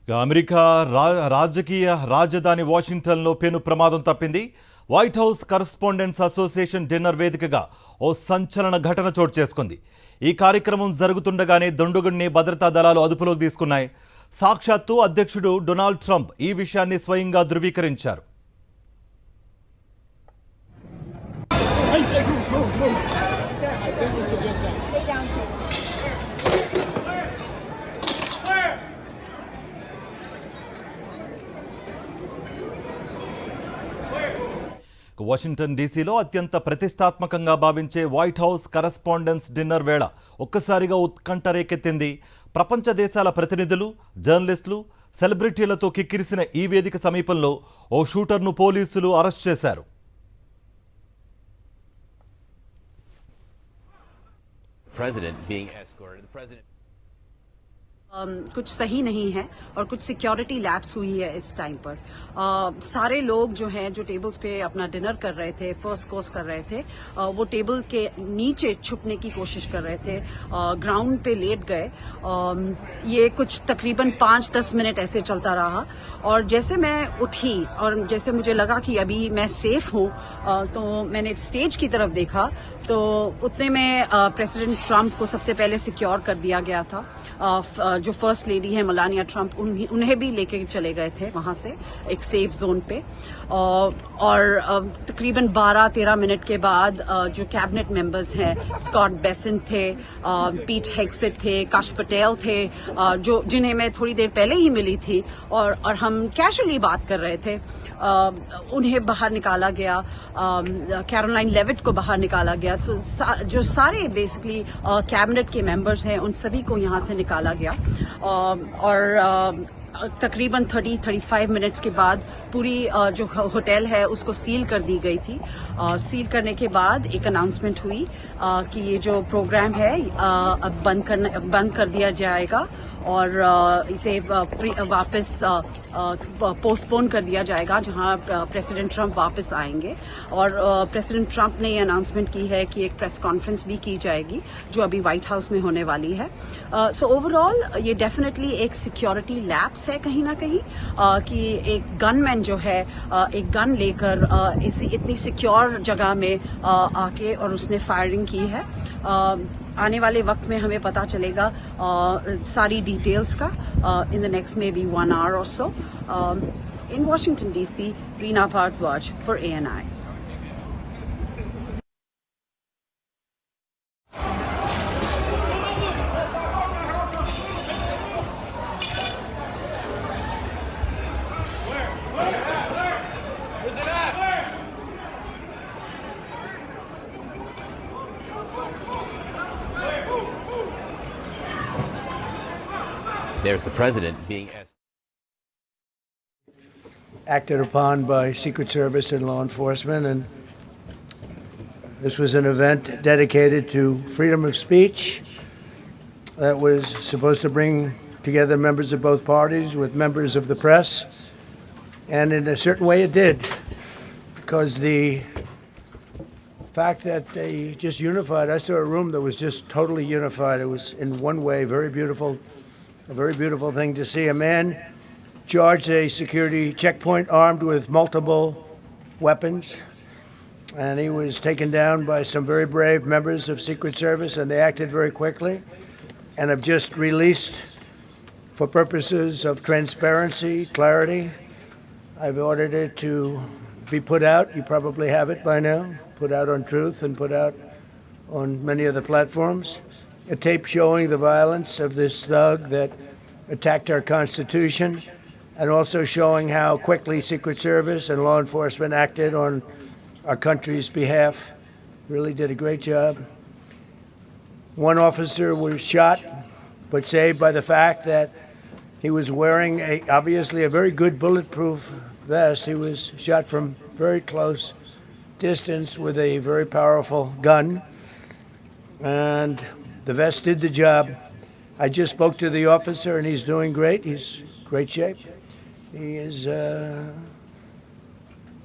America రాజకీయ రాజధాని వాషింగ్టన్లో పెను ప్రమాదం తప్పింది. White house correspondents association dinner వేదికగా ఓ సంచలన ఘటన చోటు చేసుకుంది. ఈ కార్యక్రమం జరుగుతుండగానే దుండగుడిని భద్రతా దళాలు అదుపులోకి తీసుకున్నాయి. సాక్షాత్తు అధ్యక్షుడు డొనాల్డ్ ట్రంప్ ఈ విషయాన్ని స్వయంగా ధృవీకరించారు. వాషింగ్టన్ డీసీలో అత్యంత ప్రతిష్టాత్మకంగా భావించే వైట్ హౌస్ కరెస్పాండెన్స్ డిన్నర్ వేళ ఒక్కసారిగా ఉత్కంఠ రేకెత్తింది. ప్రపంచ దేశాల ప్రతినిధులు, జర్నలిస్టులు, సెలబ్రిటీలతో కిక్కిరిసిన ఈ వేదిక సమీపంలో ఓ షూటర్ను పోలీసులు అరెస్ట్ చేశారు. कुछ सही नहीं है और कुछ सिक्योरिटी लैप्स हुई है इस टाइम पर। सारे लोग जो हैं जो टेबल्स पे अपना डिनर कर रहे थे, फर्स्ट कोर्स कर रहे थे, वो टेबल के नीचे छुपने की कोशिश कर रहे थे, ग्राउंड पे लेट गए। ये कुछ तकरीबन 5-10 मिनट ऐसे चलता रहा और जैसे मैं उठी और जैसे मुझे लगा कि अभी मैं सेफ हूँ, तो मैंने स्टेज की तरफ देखा तो उतने में प्रेसिडेंट ट्रंप को सबसे पहले सिक्योर कर दिया गया था। जो फर्स्ट लेडी है मेलानिया ट्रंप, उन्हें भी लेके चले गए थे वहां से एक सेफ जोन पे। और तकरीबन 12-13 मिनट के बाद जो कैबिनेट मेंबर्स हैं, स्कॉट बेसेंट थे, पीट हेग्सेट थे, काश पटेल थे, जो जिन्हें मैं थोड़ी देर पहले ही मिली थी और हम कैजुअली बात कर रहे थे, उन्हें बाहर निकाला गया। कैरोलाइन लेविट को बाहर निकाला गया। जो सारे बेसिकली कैबिनेट के मेंबर्स हैं उन सभी को यहाँ से निकाला गया और तकरीबन 30-35 मिनट्स के बाद पूरी जो होटल है उसको सील कर दी गई थी। सील करने के बाद एक अनाउंसमेंट हुई कि ये जो प्रोग्राम है अब बंद कर दिया जाएगा और इसे वापस पोस्टपोन कर दिया जाएगा, जहां प्रेसिडेंट ट्रंप वापस आएंगे। और प्रेसिडेंट ट्रंप ने ये अनाउंसमेंट की है कि एक प्रेस कॉन्फ्रेंस भी की जाएगी जो अभी व्हाइट हाउस में होने वाली है। सो ओवरऑल ये डेफिनेटली एक सिक्योरिटी लैप्स है कहीं ना कहीं, कि एक गनमैन जो है एक गन लेकर इतनी सिक्योर जगह में आके और उसने फायरिंग की है। आने वाले वक्त में हमें पता चलेगा सारी डिटेल्स का in the next maybe 1 hour or so। In Washington DC, Reena Bhardwaj for ANI। There's the president being acted upon by Secret Service and law enforcement, and this was an event dedicated to freedom of speech that was supposed to bring together members of both parties with members of the press, and in a certain way it did, because the fact that they just unified, I saw a room that was just totally unified. It was in one way very beautiful. A very beautiful thing to see. A man charged a security checkpoint armed with multiple weapons, and he was taken down by some very brave members of Secret Service, and they acted very quickly and have just released, for purposes of transparency, clarity, I've ordered it to be put out. You probably have it by now. Put out on Truth and put out on many of the platforms. A tape showing the violence of this thug that attacked our Constitution, and also showing how quickly Secret Service and law enforcement acted on our country's behalf. Really did a great job. One officer was shot, but saved by the fact that he was wearing obviously a very good bulletproof vest. He was shot from very close distance with a very powerful gun, and the vest did the job. I just spoke to the officer, and he's doing great. He's in great shape. He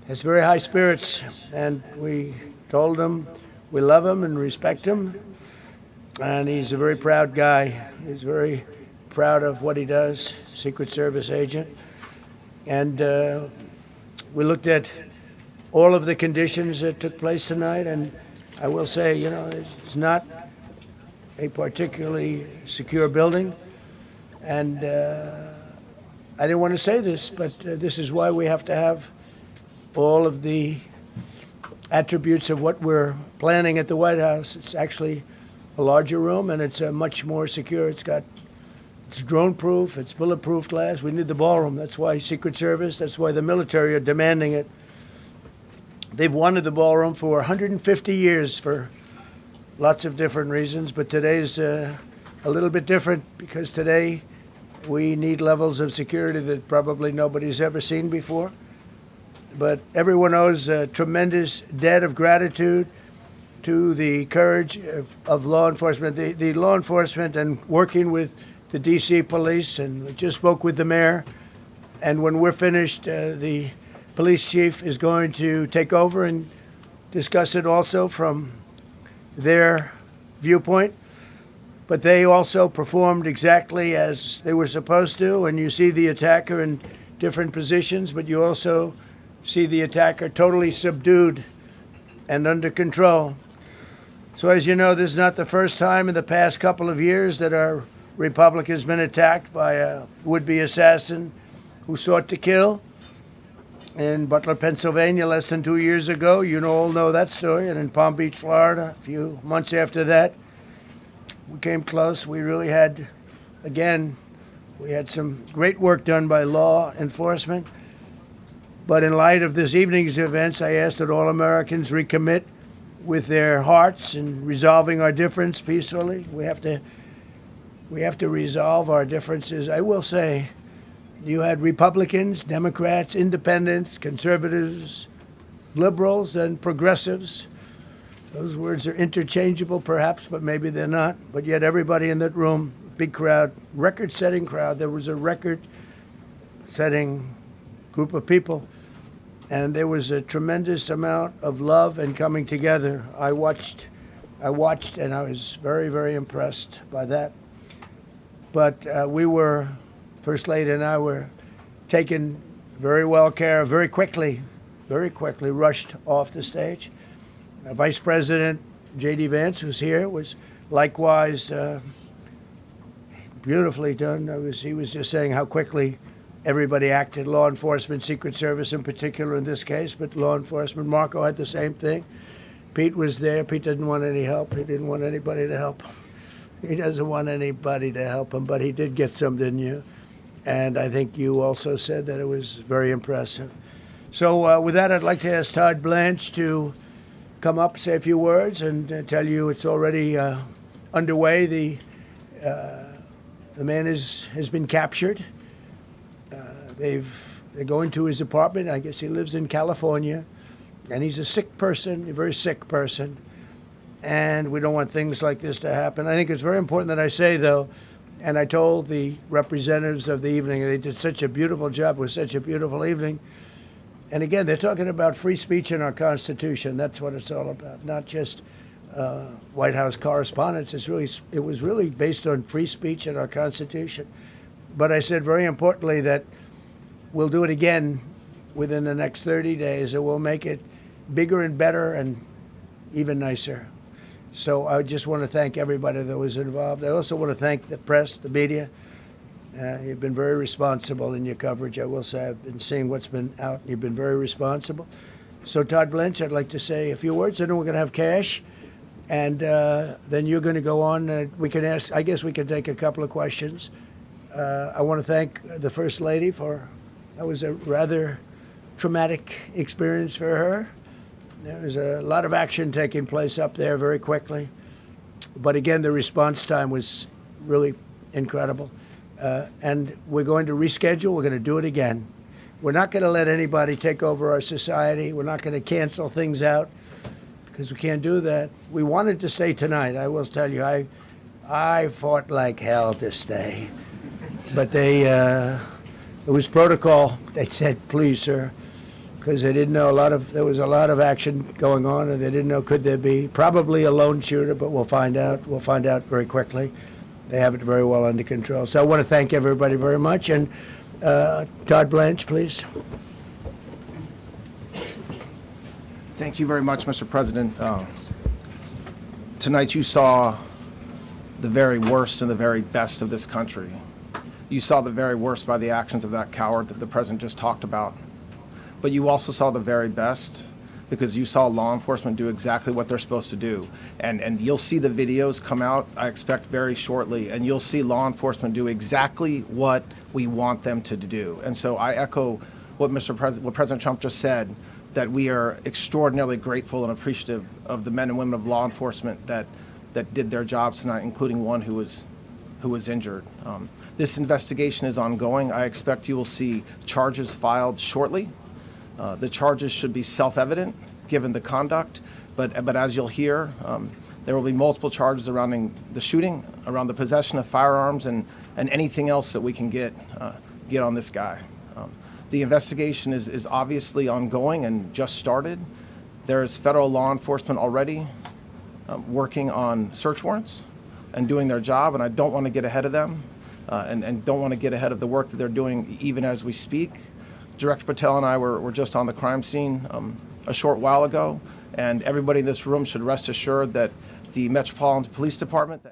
has very high spirits, and we told him we love him and respect him, and he's a very proud guy. He's very proud of what he does, Secret Service agent. And we looked at all of the conditions that took place tonight, and I will say, you know, it's not a particularly secure building. And I didn't want to say this, but this is why we have to have all of the attributes of what we're planning at the White House. It's actually a larger room, and it's much more secure. It's drone-proof, it's bulletproof glass. We need the ballroom. That's why Secret Service, that's why the military are demanding it. They've wanted the ballroom for 150 years for lots of different reasons, but today's a little bit different because today we need levels of security that probably nobody's ever seen before. But everyone owes a tremendous debt of gratitude to the courage of law enforcement, the law enforcement, and working with the D.C. police. And we just spoke with the mayor. And when we're finished, the police chief is going to take over and discuss it also from their viewpoint. But they also performed exactly as they were supposed to. And you see the attacker in different positions, but you also see the attacker totally subdued and under control. So as you know, this is not the first time in the past couple of years that our republic has been attacked by a would-be assassin who sought to kill. In Butler, Pennsylvania, less than 2 years ago, you all know that story. And in Palm Beach, Florida, a few months after that, we came close. We really had, again, we had some great work done by law enforcement. But in light of this evening's events, I ask that all Americans recommit with their hearts in resolving our difference peacefully. We have to resolve our differences. I will say, you had Republicans, Democrats, independents, conservatives, liberals, and progressives. Those words are interchangeable, perhaps, but maybe they're not. But yet everybody in that room, big crowd, record-setting crowd. There was a record-setting group of people. And there was a tremendous amount of love and coming together. I watched, and I was very, very impressed by that. But First Lady and I were taken very well care of, very quickly rushed off the stage. Vice President J.D. Vance, who's here, was likewise beautifully done. He was just saying how quickly everybody acted, law enforcement, Secret Service in particular in this case, but law enforcement. Marco had the same thing. Pete was there. Pete didn't want any help. He didn't want anybody to help him. He doesn't want anybody to help him, but he did get some, didn't you? And I think you also said that it was very impressive. So with that, I'd like to ask Todd Blanche to come up, say a few words, and tell you it's already underway. The man has been captured. They're going to his apartment. I guess he lives in California, and he's a sick person, a very sick person, and we don't want things like this to happen. I think it's very important that I say, though, and I told the representatives of the evening, they did such a beautiful job. It was such a beautiful evening. And again, they're talking about free speech in our Constitution. That's what it's all about, not just White House correspondence. It was really based on free speech in our Constitution. But I said very importantly that we'll do it again within the next 30 days, and we'll make it bigger and better and even nicer. So I just want to thank everybody that was involved. I also want to thank the press, the media. You've been very responsible in your coverage. I will say I've been seeing what's been out. You've been very responsible. So Todd Blanche, I'd like to say a few words, and then we're going to have cash. And then you're going to go on. We can ask, I guess we can take a couple of questions. I want to thank the First Lady that was a rather traumatic experience for her. There was a lot of action taking place up there very quickly. But again, the response time was really incredible. And we're going to reschedule. We're going to do it again. We're not going to let anybody take over our society. We're not going to cancel things out because we can't do that. We wanted to stay tonight. I will tell you, I fought like hell to stay. But it was protocol. They said, please, sir, because they didn't know there was a lot of action going on, and they didn't know could there be probably a lone shooter, but we'll find out. We'll find out very quickly. they have it very well under control. So I want to thank everybody very much. And Todd Blanche, please. Thank you very much, Mr. President. Tonight you saw the very worst and the very best of this country. You saw the very worst by the actions of that coward that the President just talked about. But you also saw the very best because you saw law enforcement do exactly what they're supposed to do. And you'll see the videos come out, I expect, very shortly, and you'll see law enforcement do exactly what we want them to do. And so I echo what what President Trump just said, that we are extraordinarily grateful and appreciative of the men and women of law enforcement that did their jobs tonight, including one who was injured. This investigation is ongoing. I expect you will see charges filed shortly. The charges should be self-evident given the conduct, but as you'll hear, there will be multiple charges surrounding the shooting, around the possession of firearms, and anything else that we can get on this guy. The investigation is obviously ongoing and just started. There is federal law enforcement already working on search warrants and doing their job, and I don't want to get ahead of them and don't want to get ahead of the work that they're doing even as we speak. Director Patel and I were just on the crime scene a short while ago, and everybody in this room should rest assured that the Metropolitan Police Department,